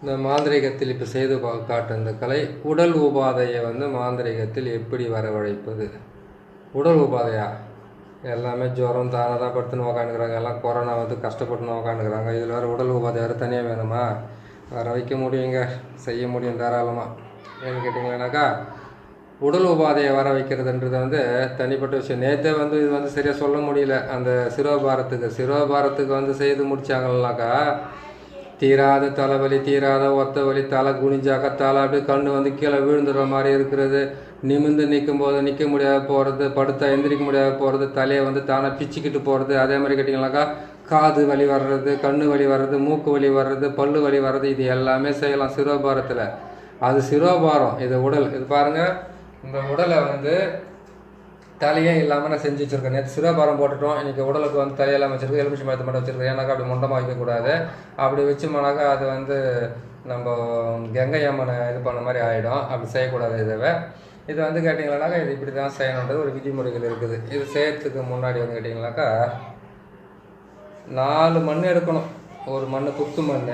இந்த மாந்திரீகத்தில் இப்போ செய்து காட்டும் இந்த கலை உடல் உபாதையை வந்து மாந்திரீகத்தில் எப்படி வரவழைப்பது. உடல் உபாதையா எல்லாமே ஜுரம் தானே தான் படுத்துன்னு உக்காந்துக்கிறாங்க. எல்லாம் கொரோனா வந்து கஷ்டப்பட்டுன்னு உக்காந்துக்கிறாங்க. இதில் வேறு உடல் உபாதை வேறு தனியாக வேணுமா? வர வைக்க முடியுங்க, செய்ய முடியும் தாராளமாக. ஏன்னு கேட்டிங்கன்னாக்கா உடல் உபாதையை வர வைக்கிறதுன்றது வந்து தனிப்பட்ட விஷயம். நேற்றே வந்து இது வந்து சரியாக சொல்ல முடியல. அந்த சிரோபாரத்துக்கு வந்து செய்து முடித்தாங்கன்னாக்கா தீராத தலைவலி, தீராத ஒத்த வலி, தலை குனிஞ்சாக்க தலை அப்படியே கண்ணு வந்து கீழே விழுந்துடுற மாதிரி இருக்கிறது, நிமிர்ந்து நிற்கும் போது நிற்க முடியாத போகிறது, படுத்தா எந்திரிக்க முடியாத போகிறது, தலையை வந்து தானே பிச்சுக்கிட்டு போகிறது. அதே மாதிரி கேட்டிங்கனாக்கா காது வலி வர்றது, கண்ணு வலி வர்றது, மூக்கு வலி வர்றது, பல்லு வலி வர்றது, இது எல்லாமே செய்யலாம் சிரோபாரத்தில். அது சிரோபாரம். இது உடல். இது பாருங்கள், இந்த உடலை வந்து தலையே இல்லாமல் நான் செஞ்சு வச்சுருக்கேன். நேற்று சிரோபாரம் போட்டுட்டோம், இன்றைக்கி உடலுக்கு வந்து தலையெல்லாம் வச்சுருக்கேன், எலுமிச்சை மரத்தை மட்டும் வச்சுருக்கேன். ஏன்னாக்கா அப்படி மொண்டமாக வைக்கக்கூடாது. அப்படி வச்சோம்னாக்கா அது வந்து நம்ம கங்கை அம்மனை இது பண்ண மாதிரி ஆகிடும். அப்படி செய்யக்கூடாது. இது வந்து கேட்டிங்கன்னாக்கா இது இப்படி தான் செய்யணுன்றது ஒரு விதிமுறைகள் இருக்குது. இது செய்யறதுக்கு முன்னாடி வந்து கேட்டிங்கனாக்கா 4 மண் எடுக்கணும். ஒரு மண் புத்து மண்,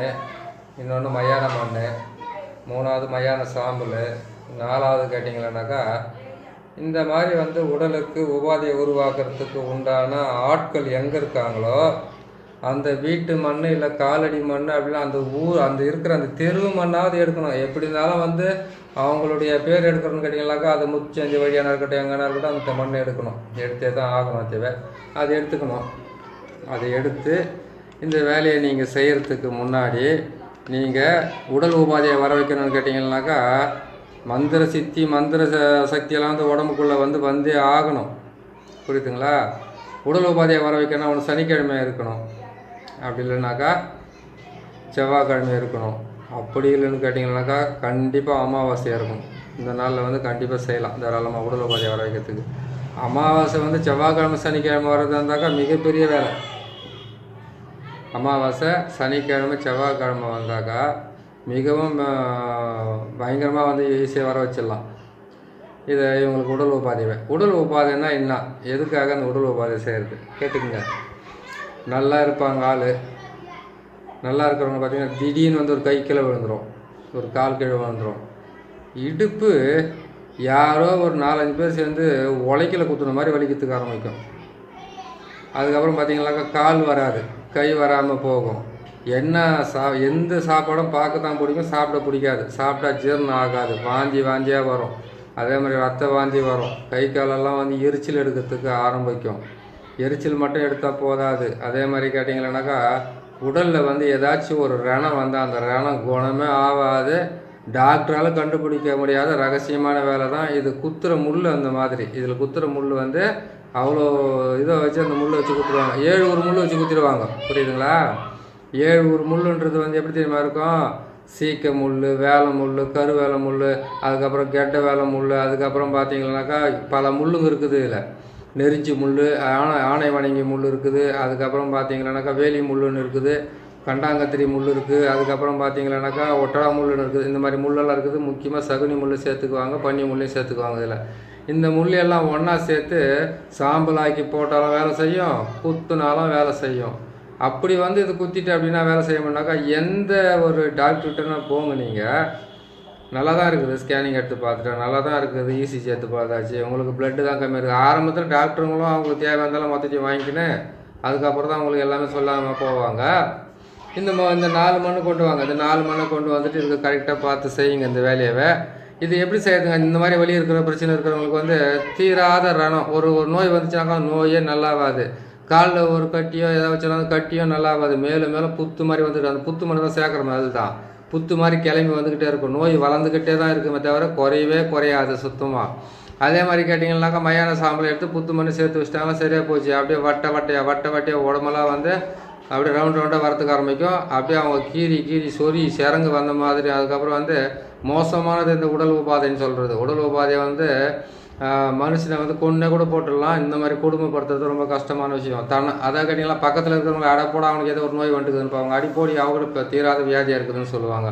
இன்னொன்று மயான மண், 3வது மயான சாம்பல், 4வது கேட்டிங்கன்னாக்கா இந்த மாதிரி வந்து உடலுக்கு உபாதையை உருவாக்குறதுக்கு உண்டான ஆட்கள் எங்கே இருக்காங்களோ அந்த வீட்டு மண் இல்லை காலடி மண் அப்படின்னா அந்த இருக்கிற அந்த தெரு மண்ணாவது எடுக்கணும். எப்படி இருந்தாலும் வந்து அவங்களுடைய பேர் எடுக்கணும்னு கேட்டிங்கனாக்கா அது முச்சந்தி வழியான இருக்கட்டும் எங்கன்னா இருக்கட்டும் அந்த மண் எடுக்கணும். எடுத்தே தான் ஆகணும். தேவை அது எடுத்துக்கணும். அதை எடுத்து இந்த வேலையை நீங்கள் செய்கிறதுக்கு முன்னாடி நீங்கள் உடல் உபாதையை வர வைக்கணும்னு கேட்டிங்கன்னாக்கா மந்திர சித்தி மந்திர சக்தியெல்லாம் வந்து உடம்புக்குள்ளே வந்தே ஆகணும். புரியுதுங்களா? உடல் உபாதையை வர வைக்கணும். அவனு சனிக்கிழமை இருக்கணும், அப்படி இல்லைனாக்கா செவ்வாய்க்கிழமை இருக்கணும். அப்படி இல்லைன்னு கேட்டிங்கன்னாக்கா கண்டிப்பாக அமாவாசையாக இருக்கும். இந்த நாளில் வந்து கண்டிப்பாக செய்யலாம் தாராளமாக உடல் உபாதையை வர வைக்கிறதுக்கு. அமாவாசை வந்து செவ்வாய்க்கிழமை சனிக்கிழமை வர்றதா இருந்தாக்கா மிகப்பெரிய வேலை. அமாவாசை சனிக்கிழமை செவ்வாய்க்கிழமை வந்தாக்கா மிகவும் பயங்கரமாக வந்து ஈஸியாக வர வச்சிடலாம். இதை இவங்களுக்கு உடல் உபாதைன்னா என்ன, எதுக்காக அந்த உடல் உபாதை செய்கிறது கேட்டுக்குங்க. நல்லா இருப்பாங்க ஆள், நல்லா இருக்கிறவங்க பார்த்திங்கன்னா திடீர்னு வந்து ஒரு கை கீழே விழுந்துடும், ஒரு கால் கீழே விழுந்துடும். இடுப்பு யாரோ ஒரு 4-5 பேர் சேர்ந்து உழைக்கல குத்துன மாதிரி வலிக்கிறதுக்கு ஆரம்பிக்கும். அதுக்கப்புறம் பார்த்திங்கனாக்கா கால் வராது, கை வராமல் போகும். எந்த சாப்பாடும் பார்க்க தான் பிடிக்கும், சாப்பிட பிடிக்காது. சாப்பிட்டா ஜீரணம் ஆகாது, வாந்தியாக வரும். அதே மாதிரி ரத்த வாந்தி வரும். கை காலெல்லாம் வந்து எரிச்சல் எடுக்கிறதுக்கு ஆரம்பிக்கும். எரிச்சல் மட்டும் எடுத்தால் போதாது. அதே மாதிரி கேட்டிங்கன்னாக்கா உடலில் வந்து ஏதாச்சும் ஒரு ரணம் வந்தால் அந்த ரணம் குணமே ஆகாது. டாக்டரால் கண்டுபிடிக்க முடியாத ரகசியமான வேலை தான் இது. குத்துற முள் அந்த மாதிரி. இதில் குத்துற முள் வந்து அவ்வளோ இதை வச்சு அந்த முள்ளை வச்சு குத்துருவாங்க. 7 முள் வச்சு குத்திடுவாங்க. புரியுதுங்களா? 7 முள்ளுன்றது வந்து எப்படி தெரியுமா இருக்கும்? சீக்க முள், வேலை முள், கருவேலை முள், அதுக்கப்புறம் கெட்ட வேலை முள், அதுக்கப்புறம் பார்த்தீங்கன்னாக்கா பல முள்ளுங்க இருக்குது. இதில் நெரிஞ்சி முள், ஆணை வணங்கி முள் இருக்குது. அதுக்கப்புறம் பார்த்தீங்கன்னாக்கா வேலி முள்ளுன்னு இருக்குது, கண்டாங்கத்திரி முள் இருக்குது. அதுக்கப்புறம் பார்த்தீங்கன்னாக்கா ஒட்டடா முள்ளுன்னு இருக்குது. இந்த மாதிரி முள்ளெல்லாம் இருக்குது. முக்கியமாக சகுனி முள் சேர்த்துக்குவாங்க, பன்னி முள்ளையும் சேர்த்துக்குவாங்க. இதில் இந்த முள்ளையெல்லாம் ஒன்றா சேர்த்து சாம்பலாக்கி போட்டாலும் வேலை செய்யும், குத்துனாலும் வேலை செய்யும். அப்படி வந்து இது குத்திட்டு அப்படின்னா வேலை செய்யணும்னாக்கா எந்த ஒரு டாக்டர்கிட்டனா போங்க. நீங்கள் நல்லா தான் இருக்குது, ஸ்கேனிங் எடுத்து பார்த்துட்டேன், நல்லா தான் இருக்குது, இசிஜி எடுத்து பார்த்தாச்சு, உங்களுக்கு பிளட்டு தான் கம்மியாக இருக்குது. ஆரம்பத்தில் டாக்டருங்களும் அவங்களுக்கு தேவையாக இருந்தாலும் மொத்தத்தையும் வாங்கிக்கின்னு அதுக்கப்புறம் தான் அவங்களுக்கு எல்லாமே சொல்லாமல் போவாங்க. இந்த 4 மண் கொண்டு வாங்க. இந்த 4 மண்ணை கொண்டு வந்துட்டு இதுக்கு கரெக்டாக பார்த்து செய்யுங்க இந்த வேலையவே. இது எப்படி செய்யுதுங்க? இந்த மாதிரி வலி இருக்கிற பிரச்சனை இருக்கிறவங்களுக்கு வந்து தீராத ரணம், ஒரு நோய் வந்துச்சுனாக்கா நோயே நல்லாவாது. காலில் ஒரு கட்டியோ ஏதாவது வச்சுருந்தாலும் கட்டியோ நல்லாவாது. மேலும் புத்து மாதிரி வந்துட்டு அந்த புத்து மண்ணு தான் சேர்க்குற மாதிரி தான் புத்து மாதிரி கிளம்பி வந்துக்கிட்டே இருக்கும். நோய் வளர்ந்துக்கிட்டே தான் இருக்குமே தவிர குறையாது சுத்தமாக. அதே மாதிரி கேட்டிங்கன்னாக்கா மயான சாம்பலை எடுத்து புத்து மண்ணு சேர்த்து வச்சிட்டாங்கன்னா சரியாக போச்சு. அப்படியே வட்ட வட்டையாக உடம்பெல்லாம் வந்து அப்படியே ரவுண்டாக வரத்துக்கு ஆரம்பிக்கும். அப்படியே அவங்க கீறி சொறி சிறங்கு வந்த மாதிரி. அதுக்கப்புறம் வந்து மோசமானது இந்த உடல் உபாதைன்னு சொல்கிறது. உடல் உபாதையை வந்து மனுஷனை வந்து கொன்னே கூட போட்டுடலாம். இந்த மாதிரி கொடுமைப்படுத்துறது ரொம்ப கஷ்டமான விஷயம். அதை கேட்டிங்கன்னா பக்கத்தில் இருக்கிறவங்க அடைப்போட அவனுக்கு ஏதோ ஒரு நோய் வந்துட்டுதுன்னு அவங்க அடிப்போடி அவங்க இப்போ தீராத வியாதியாக இருக்குதுன்னு சொல்லுவாங்க.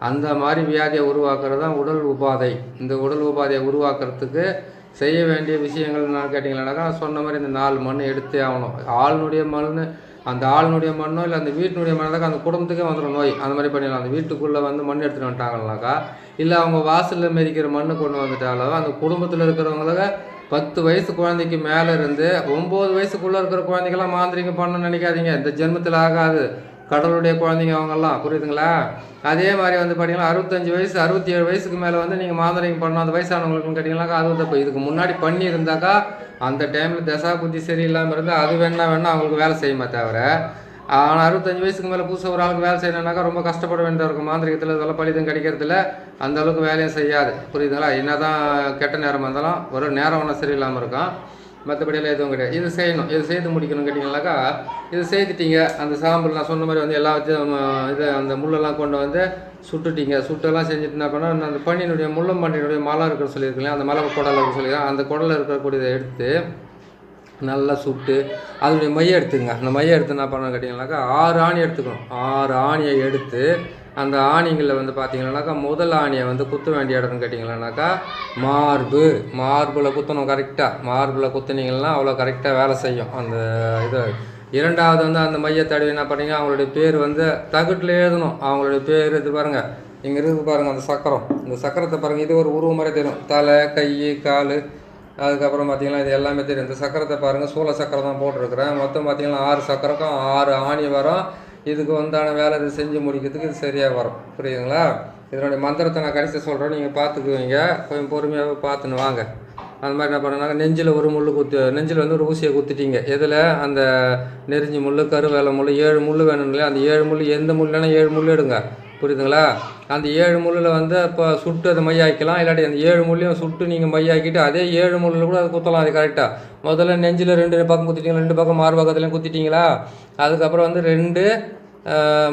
அந்த மாதிரி வியாதியை உருவாக்குறது தான் உடல் உபாதை. இந்த உடல் உபாதையை உருவாக்குறதுக்கு செய்ய வேண்டிய விஷயங்கள் நான் கேட்டிங்கன்னாக்கா சொன்ன மாதிரி இந்த 4 மண் எடுத்தே ஆகணும். ஆளுனுடைய மண் அந்த ஆளுனுடைய மண்ணோ இல்லை அந்த வீட்டினுடைய மண்ணாக்கா அந்த குடும்பத்துக்கே வந்துடும் நோய். அந்த மாதிரி பண்ணிடலாம். அந்த வீட்டுக்குள்ளே வந்து மண் எடுத்துகிட்டு வந்துட்டாங்கனாக்கா, இல்லை அவங்க வாசலில் மிதிக்கிற மண்ணு கொண்டு வந்துட்டாலோ அந்த குடும்பத்தில் இருக்கிறவங்களுக்கு 10 வயசு குழந்தைக்கு மேலே இருந்து 9 வயசுக்குள்ளே இருக்கிற குழந்தைங்களாம் மாந்திரிகம் பண்ணணும்னு நினைக்காதீங்க. இந்த ஜென்மத்தில் ஆகாது. கடவுளுடைய குழந்தைங்க அவங்கெல்லாம், புரியுதுங்களா? அதே மாதிரி வந்து பார்த்தீங்கன்னா 65 வயசு 67 வயசுக்கு மேலே வந்து நீங்கள் மாந்திரிகம் பண்ணணும் அந்த வயசானவங்களுக்குன்னு கேட்டிங்கனாக்கா அது தப்பு. இதுக்கு முன்னாடி பண்ணியிருந்தாக்கா அந்த டைமில் தசா புத்தி சரியில்லாமல் இருந்தால் அது வேணா அவங்களுக்கு வேலை செய்யுமா தவிர, ஆனால் 65 வயசுக்கு மேலே புதுசாக ஒரு ஆளுக்கு வேலை செய்யணுன்னாக்கா ரொம்ப கஷ்டப்பட வேண்டியதாக இருக்கும். மாந்திரிகத்தில் இதெல்லாம் பலிதம் கிடைக்கிறதுல அந்த அளவுக்கு வேலையும் செய்யாது, புரியுதுங்களா? என்ன தான் கெட்ட நேரம் இருந்தாலும் ஒரு நேரம் ஒன்றும் சரியில்லாமல் இருக்கும், மற்றபடியெல்லாம் எதுவும் கிடையாது. இது செய்யணும், இது செய்து முடிக்கணும் கேட்டிங்கனாக்கா, இது செய்துட்டீங்க. அந்த சாம்பல் நான் சொன்ன மாதிரி வந்து எல்லாத்தையும் இது அந்த முள்ளெல்லாம் கொண்டு வந்து சுட்டுட்டீங்க. சுட்டெல்லாம் செஞ்சுட்டு என்ன பண்ணால் அந்த பண்ணினுடைய முள்ளம்பண்டினுடைய மலம் இருக்குன்னு சொல்லியிருக்கீங்க, அந்த மலை குடலை இருக்குன்னு சொல்லியிருக்கேன். அந்த குடலை இருக்கக்கூடியதை எடுத்து நல்லா சுட்டு அதனுடைய மையை எடுத்துங்க. அந்த மையை எடுத்து என்ன பண்ணணும் கேட்டிங்கனாக்கா 6 ஆணி எடுத்துக்கணும். 6 ஆணியை எடுத்து அந்த ஆணிகளில் வந்து பார்த்தீங்கன்னாக்கா முதல் ஆணியை வந்து குத்த வேண்டிய இடம்னு கேட்டிங்கன்னாக்கா மார்பில் குத்தணும். கரெக்டாக மார்பில் குத்துனீங்கன்னா அவ்வளோ கரெக்டாக வேலை செய்யும் அந்த இது. இரண்டாவது வந்து அந்த மைய தடவி என்ன பண்ணீங்க, அவங்களுடைய பேர் வந்து தகுட்டில் எழுதணும். அவங்களுடைய பேர் இது பாருங்கள், இங்கே இருக்குது பாருங்கள் அந்த சக்கரம். இந்த சக்கரத்தை பாருங்கள், இது ஒரு உருவம் மாதிரி தெரியும். தலை, கை, கால், அதுக்கப்புறம் பார்த்தீங்கன்னா இது எல்லாமே தெரியும். இந்த சக்கரத்தை பாருங்கள், சூள சக்கரம் தான் போட்டிருக்கிறேன். மொத்தம் பார்த்தீங்கன்னா 6 சக்கரக்கும் 6 ஆணி வரும். இதுக்கு வந்தான வேலை இது செஞ்சு முடிக்கிறதுக்கு இது சரியாக வரும், புரியுதுங்களா? இதனுடைய மந்திரத்தை நான் கடைசி சொல்கிறேன், நீங்கள் பார்த்துக்குவீங்க. கொஞ்சம் பொறுமையாக பார்த்துன்னு வாங்க. அந்த மாதிரி என்ன பண்ணாங்க, நெஞ்சில் ஒரு முள் நெஞ்சில் வந்து ஒரு ஊசியை குத்திட்டீங்க. எதில் அந்த நெறிஞ்சி முள், கருவேலை முள், 7 முள் வேணும் இல்லையா? அந்த 7 முள் எந்த முள்ளுனா 7 முள் எடுங்க, புரியுதுங்களா? அந்த 7 முள்ளில் வந்து இப்போ சுட்டு அதை மையாக்கலாம். இல்லாட்டி அந்த 7 முள்ளையும் சுட்டு நீங்கள் மையாக்கிட்டு அதே 7 முள்ளில் கூட அதை குத்தலாம். அது கரெக்டாக முதல்ல நெஞ்சில் 2 பக்கம் குத்திட்டீங்களா, 2 பக்கம் மார்பகத்துலையும் குத்திட்டீங்களா? அதுக்கப்புறம் வந்து 2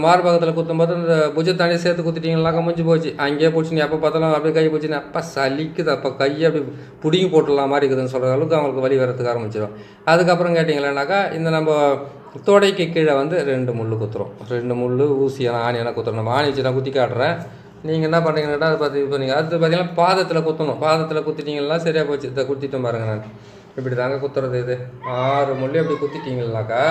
மார்பகத்தில் குத்தும்போது இந்த புஜத்தானே சேர்த்து குத்திட்டீங்களாக்கா முடிஞ்சு போச்சு. அங்கேயே பிடிச்சி நீ எப்போ பார்த்தாலும் அப்படியே கை பிடிச்சின்னு அப்போ சலிக்குது, அப்போ கையை அப்படி பிடிங்கி போட்டுடலாம் மாதிரி இருக்குதுன்னு சொல்கிற அளவுக்கு அவங்களுக்கு வலி வரத்துக்கு ஆரம்பிச்சிடும். அதுக்கப்புறம் கேட்டிங்களேனாக்கா இந்த நம்ம தொடைக்கு கீழே வந்து 2 முள் குத்துறோம். 2 முள் ஊசியான ஆணியான குத்துறோம். நம்ம ஆணி வச்சு நான் குத்தி காட்டுறேன், நீங்கள் என்ன பண்ணுறீங்கன்னா அதை பார்த்து இப்போ நீங்கள் அடுத்து பார்த்தீங்கன்னா பாதத்தில் குத்தணும். பாதத்தில் குத்திட்டீங்கன்னா சரியாக போச்சு. இதை குத்திட்டேன் பாருங்கள், நான் இப்படி தாங்க குத்துறது. இது 6 முள்ளி அப்படி குத்திட்டீங்கன்னாக்கா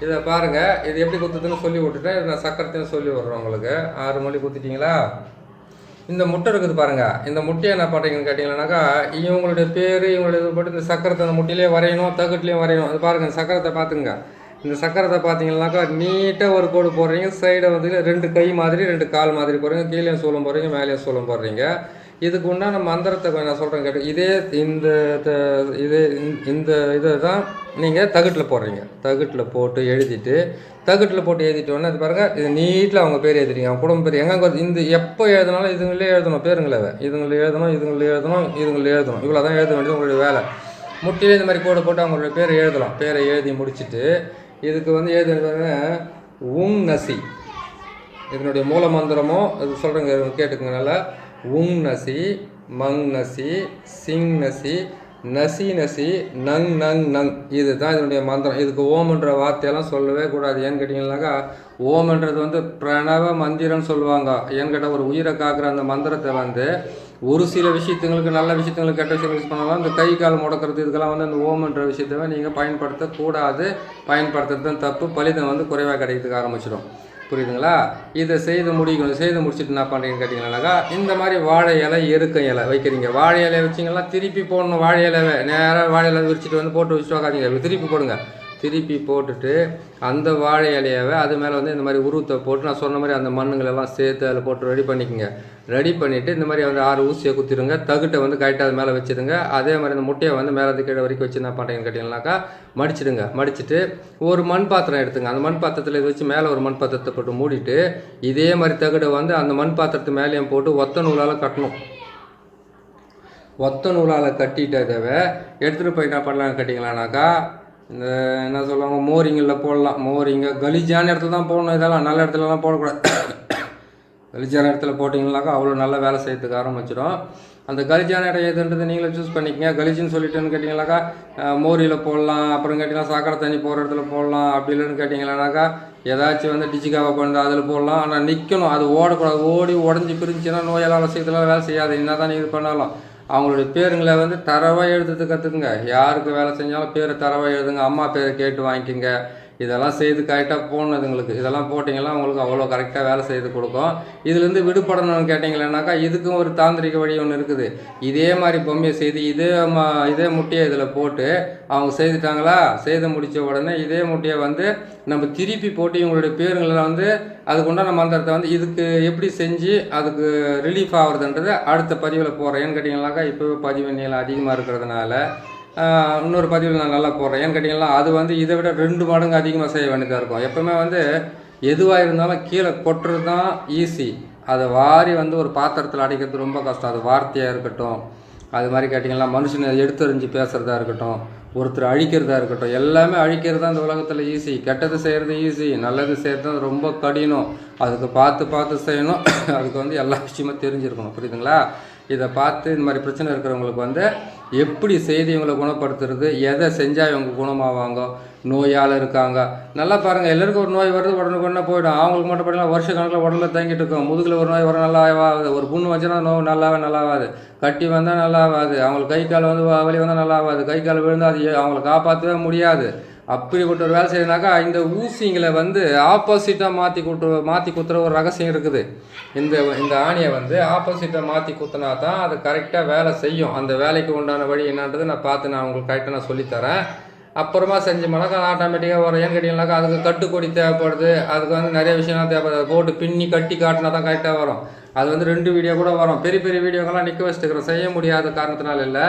இதை பாருங்கள், இது எப்படி குத்துதுன்னு சொல்லி விட்டுட்டேன். நான் சக்கரத்தையும் சொல்லி விட்றேன் உங்களுக்கு. 6 முள்ளி குத்திட்டீங்களா? இந்த முட்டை இருக்குது பாருங்கள், இந்த முட்டையை என்ன பண்ணுறீங்கன்னு கேட்டிங்கன்னாக்கா இவங்களுடைய பேர் இவங்களுடைய இது போட்டு இந்த சக்கரத்தை அந்த முட்டையிலே வரையணும், தகுட்லேயும் வரையணும். அது பாருங்கள், இந்த சக்கரத்தை பார்த்துங்க. இந்த சக்கரத்தை பார்த்தீங்கன்னாக்கா நீட்டாக ஒரு கோடு போடுறீங்க. சைடை வந்து 2 கை மாதிரி 2 கால் மாதிரி போடுறீங்க. கீழேயும் சூளம் போடுறீங்க, மேலேயும் சூளம் போடுறீங்க. இதுக்கு உண்டான மந்திரத்தை நான் சொல்கிறேன் கேட்டு, இதை தான் நீங்கள் தகுட்டில் போடுறீங்க. தகுட்டில் போட்டு எழுதிட்டு எழுதிட்டோன்னே அது பாருங்கள், இது நீட்டில் அவங்க பேர் எழுதிட்டீங்க. அவங்க குடும்ப பேர் எங்கே இந்த எப்போ எழுதினாலும் இதுங்களே எழுதணும். பேருங்களே இதுங்களே எழுதணும். இவ்வளோ தான் எழுத வேண்டியது உங்களுடைய வேலை. முட்டிலே இந்த மாதிரி கோடு போட்டு அவங்களுடைய பேரை எழுதலாம். பேரை எழுதி முடிச்சுட்டு இதுக்கு வந்து எழுதுறது உங் நசி. இதனுடைய மூல மந்திரமோ இது சொல்கிறேங்க, கேட்டுக்குங்க நல்லா. உங் நசி, மங் நசி, சிங் நசி, நசி நசி, நங் நங் நங். இதுதான் இதனுடைய மந்திரம். இதுக்கு ஓம்ன்ற வார்த்தையெல்லாம் சொல்லவே கூடாது. ஏன்னு கேட்டிங்கன்னாக்கா ஓம்ன்றது வந்து பிரணவ மந்திரம்னு சொல்லுவாங்க. ஏன்னு கேட்டால் ஒரு உயிரை காக்கிற அந்த மந்திரத்தை வந்து ஒரு சில விஷயத்துங்களுக்கு நல்ல விஷயத்துங்களுக்கு கெட்ட விஷயம் யூஸ் பண்ணலாம். இந்த கை கால் முடக்கிறது இதுக்கெல்லாம் வந்து அந்த ஓம்ன்ற விஷயத்தை நீங்கள் பயன்படுத்தக்கூடாது. பயன்படுத்துறது தான் தப்பு. பலிதம் வந்து குறைவாக கிடைக்கிறதுக்கு ஆரம்பிச்சிடும், புரியுதுங்களா? இதை செய்து முடிச்சுட்டு என்ன பண்ணுறீங்கன்னு கேட்டிங்கன்னாக்கா இந்த மாதிரி வாழை இலை, எருக்க இலை வைக்கிறீங்க. வாழை இலை வச்சிங்கன்னா திருப்பி போடணும். வாழை இலைவை நேராக வாழை இலை விரிச்சிட்டு வந்து போட்டு வச்சுட்டு உக்காதீங்க. திருப்பி போடுங்க. திருப்பி போட்டுட்டு அந்த வாழை இலையாவை அது மேலே வந்து இந்த மாதிரி உருவத்தை போட்டு நான் சொன்ன மாதிரி அந்த மண்ணுங்களெல்லாம் சேர்த்து அதில் போட்டு ரெடி பண்ணிக்கோங்க. ரெடி பண்ணிவிட்டு இந்த மாதிரி வந்து 6 ஊசியை குத்திடுங்க. தகுட்டை வந்து கரெக்டாக அது மேலே வச்சுடுங்க. அதே மாதிரி அந்த முட்டையை வந்து மேலே கீழே வரைக்கும் வச்சு என்ன பண்ணுறீங்கன்னு கேட்டிங்கன்னாக்கா மடிச்சிடுங்க. மடிச்சுட்டு ஒரு மண் பாத்திரம் எடுத்துங்க. அந்த மண் பாத்திரத்தில் இது வச்சு மேலே ஒரு மண் பாத்திரத்தை போட்டு மூடிட்டு இதே மாதிரி தகுட்டை வந்து அந்த மண் பாத்திரத்து மேலேயும் போட்டு ஒத்த நூலால் கட்டணும். ஒத்த நூலால் கட்டிட்டதவை எடுத்துகிட்டு போய் என்ன பண்ணலான்னு கேட்டிங்களானாக்கா இந்த என்ன சொல்லுவாங்க மோரிங்களில் போடலாம். மோரிங்க கலீஜான இடத்துல தான் போடணும். இதெல்லாம் நல்ல இடத்துலலாம் போடக்கூடாது. கலீஜான இடத்துல போட்டிங்கனாக்கா அவ்வளோ நல்ல வேலை செய்யறதுக்கு ஆரம்பிச்சிடும். அந்த கலீஜான இடம் எதுன்றது நீங்களே சூஸ் பண்ணிக்கங்க. கலீஜின்னு சொல்லிட்டுன்னு கேட்டிங்கனாக்கா மோரியில் போடலாம். அப்புறம் கேட்டிங்கன்னா சாக்கடை தண்ணி போகிற இடத்துல போடலாம். அப்படி இல்லைன்னு கேட்டிங்களானாக்கா ஏதாச்சும் வந்து டிச்சிக்காவை கொண்டு அதில் போடலாம். ஆனால் நிற்கணும், அது ஓடக்கூடாது. ஓடி உடஞ்சி பிரிஞ்சுன்னா நோயெல்லாம் செய்யறதுலாம் வேலை செய்யாது. என்ன தான் நீங்கள் பண்ணாலும் அவங்களுடைய பேருங்களை வந்து தரவாக எழுதுறது கற்றுக்குங்க. யாருக்கு வேலை செஞ்சாலும் பேரை தரவாக எழுதுங்க. அம்மா பேரை கேட்டு வாங்கிக்கோங்க. இதெல்லாம் செய்து கரெக்டாக போடணும். இதுங்களுக்கு இதெல்லாம் போட்டிங்கன்னா உங்களுக்கு அவ்வளோ கரெக்டாக வேலை செய்து கொடுக்கும். இதுலேருந்து விடுபடணும்னு கேட்டிங்களேனாக்கா இதுக்கும் ஒரு தாந்திரிக வழி ஒன்று இருக்குது. இதே மாதிரி பொம்மையை செய்து இதே முட்டையை இதில் போட்டு அவங்க செய்துட்டாங்களா, செய்து முடித்த உடனே இதே முட்டையை வந்து நம்ம திருப்பி போட்டு இவங்களுடைய பேருங்களை வந்து அதுக்கு உண்டான மந்திரத்தை வந்து இதுக்கு எப்படி செஞ்சு அதுக்கு ரிலீஃப் ஆகுறதுன்றது அடுத்த பதிவில் போடுறேன். ஏன்னு கேட்டிங்கனாக்கா இப்போவே பதிவு நீளம் அதிகமாக இருக்கிறதுனால இன்னொரு பதிவில் நான் நல்லா போடுறேன். ஏன்னு கேட்டிங்கன்னா அது வந்து இதை விட 2 மடங்கு அதிகமாக செய்ய வேண்டியதாக இருக்கும். எப்போவுமே வந்து எதுவாக இருந்தாலும் கீழே கொட்டுறது தான் ஈஸி. அதை வாரி வந்து ஒரு பாத்திரத்தில் அடைக்கிறது ரொம்ப கஷ்டம். அது வார்த்தையாக இருக்கட்டும், அது மாதிரி கேட்டிங்கன்னா மனுஷனை எடுத்தறிஞ்சு பேசுகிறதா இருக்கட்டும், ஒருத்தர் அழிக்கிறதா இருக்கட்டும், எல்லாமே அழிக்கிறது தான் இந்த உலகத்தில் ஈஸி. கெட்டது செய்கிறது ஈஸி, நல்லது செய்கிறது ரொம்ப கடினம். அதுக்கு பார்த்து செய்யணும். அதுக்கு வந்து எல்லா விஷயமும் தெரிஞ்சிருக்கணும். புரியுதுங்களா? இதை பார்த்து இந்த மாதிரி பிரச்சனை இருக்கிறவங்களுக்கு வந்து எப்படி செய்து இவங்களை குணப்படுத்துறது, எதை செஞ்சால் இவங்க குணமாவாங்க, நோயால் இருக்காங்க. நல்லா பாருங்கள், எல்லாருக்கும் ஒரு நோய் வருது உடனே போயிடும். அவங்களுக்கு மட்டும் பார்த்தீங்கன்னா வருஷ கணக்கில் உடலில் தங்கிட்டு இருக்கும். முதுகில் ஒரு நோய் வர நல்லா ஆகாது, ஒரு புண்ணு வச்சுன்னா நோய் நல்லாவாது, கட்டி வந்தால் நல்லா ஆகாது, அவங்களுக்கு கை கால் வந்து வலி வந்தால் நல்லா ஆகாது, கை கால் விழுந்தால் அது அவங்களை காப்பாற்றவே முடியாது. அப்படிப்பட்ட ஒரு வேலை செய்யணுனாக்கா இந்த ஊசிங்களை வந்து ஆப்போசிட்டாக மாற்றி குத்துற ஒரு ரகசியம் இருக்குது. இந்த ஆணியை வந்து ஆப்போசிட்டாக மாற்றி குத்துனா தான் அது கரெக்டாக வேலை செய்யும். அந்த வேலைக்கு உண்டான வழி என்னன்றது நான் உங்களுக்கு கரெக்டாக சொல்லித்தரேன். அப்புறமா செஞ்சோம்னாக்கா ஆட்டோமேட்டிக்காக வரும். ஏன்னு கேட்டிங்கனாக்கா அதுக்கு கட்டுக்கொடி தேவைப்படுது, அதுக்கு வந்து நிறைய விஷயம்லாம் தேவைப்படுது. போட்டு பின்னி கட்டி காட்டினா தான் கரெக்டாக வரும். அது வந்து 2 வீடியோ கூட வரும். பெரிய வீடியோக்கெல்லாம் நிற்க வச்சுக்கிறோம், செய்ய முடியாத காரணத்தினால இல்லை.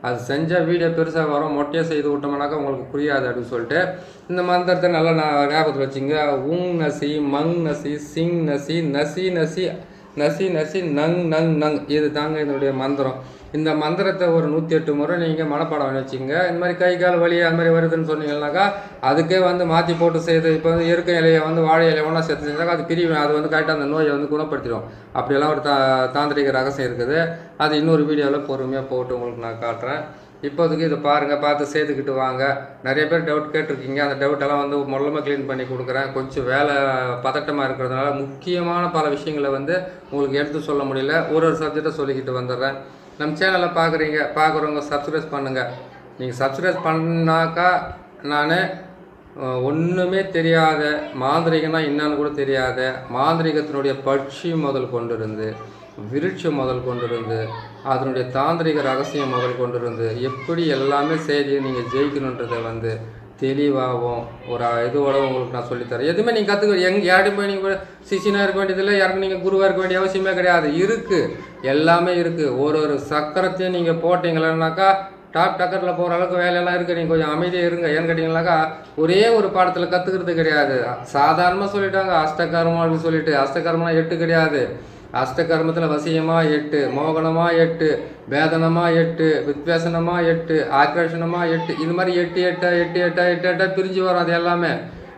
அது செஞ்சால் வீடியோ பெருசாக வரும். மொட்டையை செய்து விட்டோம்னாக்கா உங்களுக்கு புரியாது அப்படின்னு சொல்லிட்டு இந்த மந்திரத்தை நல்லா ஞாபகத்தில் வச்சுங்க. உங் நசி, மங் நசி, சிங் நசி, நசி நசி, நசி நசி, நங் நங் நங். இது தாங்க இதனுடைய மந்திரம். இந்த மந்திரத்தை ஒரு 108 முறை நீங்கள் மனப்பாடம் பண்ணி வச்சுங்க. இந்த மாதிரி கை கால் வலி அந்த மாதிரி வருதுன்னு சொன்னீங்கன்னாக்கா அதுக்கே வந்து மாற்றி போட்டு செய்து இப்போ வந்து இயற்கை இலையை வந்து வாழை இலையை ஒன்றா சேர்த்து செஞ்சாக்கா அது பிரியும். அது வந்து கரெக்டாக அந்த நோயை வந்து குணப்படுத்திடும். அப்படியெல்லாம் ஒரு தாந்திரிக ரகசியம் இருக்குது. அது இன்னொரு வீடியோவில் பொறுமையாக போட்டு உங்களுக்கு நான் காட்டுறேன். இப்போதைக்கு இதை பாருங்கள், பார்த்து செய்துக்கிட்டு வாங்க. நிறைய பேர் டவுட் கேட்டிருக்கீங்க. அந்த டவுட்டெல்லாம் வந்து மொல்லமாக க்ளீன் பண்ணி கொடுக்குறேன். கொஞ்சம் வேலை பதட்டமாக இருக்கிறதுனால முக்கியமான பல விஷயங்களை வந்து உங்களுக்கு எடுத்து சொல்ல முடியல. ஒரு சப்ஜெக்டை சொல்லிக்கிட்டு வந்துடுறேன். நம்ம சேனலை பார்க்குறவங்க சப்ஸ்கிரைப் பண்ணுங்கள். நீங்கள் சப்ஸ்கிரைப் பண்ணாக்கா நான் ஒன்றுமே தெரியாத மாந்திரிகன்னா என்னன்னு கூட தெரியாத மாந்திரிகத்தினுடைய பட்சி முதல் கொண்டு இருந்து, விருட்சம் முதல் கொண்டு இருந்து, அதனுடைய தாந்திரிக ரகசியம் முதல் கொண்டு இருந்து எப்படி எல்லாமே செய்தியை நீங்கள் ஜெயிக்கணுன்றதை வந்து தெளிவாகவும் ஒரு இதோட உங்களுக்கு நான் சொல்லித்தரேன். எதுவுமே நீங்கள் கற்றுக்க யாரையும் போய் நீங்கள் சிஷியனாக இருக்க வேண்டியதில்லை, யாருக்கும் நீங்கள் குருவாக இருக்க வேண்டிய அவசியமே கிடையாது. இருக்குது, எல்லாமே இருக்குது. ஒரு சக்கரத்தையும் நீங்கள் போட்டிங்களேனாக்கா டாப் டக்கரில் போகிற அளவுக்கு வேலையெல்லாம் இருக்குது. நீங்கள் கொஞ்சம் அமைதியாக இருங்க. ஏன்னு கேட்டிங்கனாக்கா ஒரே ஒரு பாடத்தில் கற்றுக்கிறது கிடையாது. சாதாரணமாக சொல்லிட்டாங்க அஷ்டகர்மா அப்படின்னு சொல்லிட்டு. அஷ்டகர்மா 8 கிடையாது. அஷ்டகர்மத்தில் வசியமாக 8, மோகனமாக 8, வேதனமாக 8, வித்வேசனமாக 8, ஆக்ரேஷனமாக 8, இது மாதிரி 8 பிரிஞ்சு வரும். அது எல்லாமே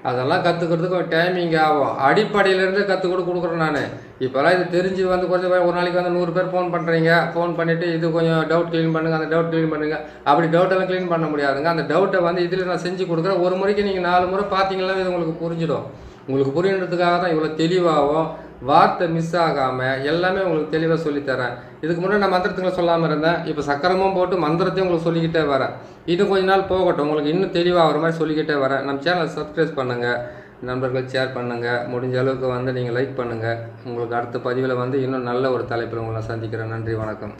அதெல்லாம் கற்றுக்கிறதுக்கு ஒரு டைமிங் ஆகும். அடிப்படையிலேருந்து கற்றுக் கொடுக்குறேன் நான். இப்போல்லாம் இது தெரிஞ்சு வந்து கொஞ்சம் ஒரு நாளைக்கு வந்து 100 பேர் ஃபோன் பண்ணுறீங்க. ஃபோன் பண்ணிவிட்டு இது கொஞ்சம் டவுட் க்ளீன் பண்ணுங்கள், அந்த டவுட் க்ளீன் பண்ணுங்கள். அப்படி டவுட்டெல்லாம் க்ளீன் பண்ண முடியாதுங்க. அந்த டவுட்டை வந்து இதில் நான் செஞ்சு கொடுக்குறேன். ஒரு முறைக்கு நீங்கள் 4 முறை பார்த்தீங்கன்னா இது உங்களுக்கு புரிஞ்சிடும். உங்களுக்கு புரியணுன்றதுக்காக தான் இவ்வளோ தெளிவாகவும் வார்த்தை மிஸ் ஆகாமல் எல்லாமே உங்களுக்கு தெளிவாக சொல்லித்தரேன். இதுக்கு முன்னாடி நான் மந்திரத்துங்களை சொல்லாமல் இருந்தேன். இப்போ சக்கரமும் போட்டு மந்திரத்தையும் உங்களுக்கு சொல்லிக்கிட்டே வரேன். இன்னும் கொஞ்ச நாள் போகட்டும், உங்களுக்கு இன்னும் தெளிவாக வர மாதிரி சொல்லிக்கிட்டே வரேன். நம்ம சேனலை சப்ஸ்கிரைப் பண்ணுங்கள், நண்பர்கள் ஷேர் பண்ணுங்கள், முடிஞ்ச அளவுக்கு வந்து நீங்கள் லைக் பண்ணுங்கள். உங்களுக்கு அடுத்த பதிவில் வந்து இன்னும் நல்ல ஒரு தலைப்பில் உங்களை சந்திக்கிறேன். நன்றி, வணக்கம்.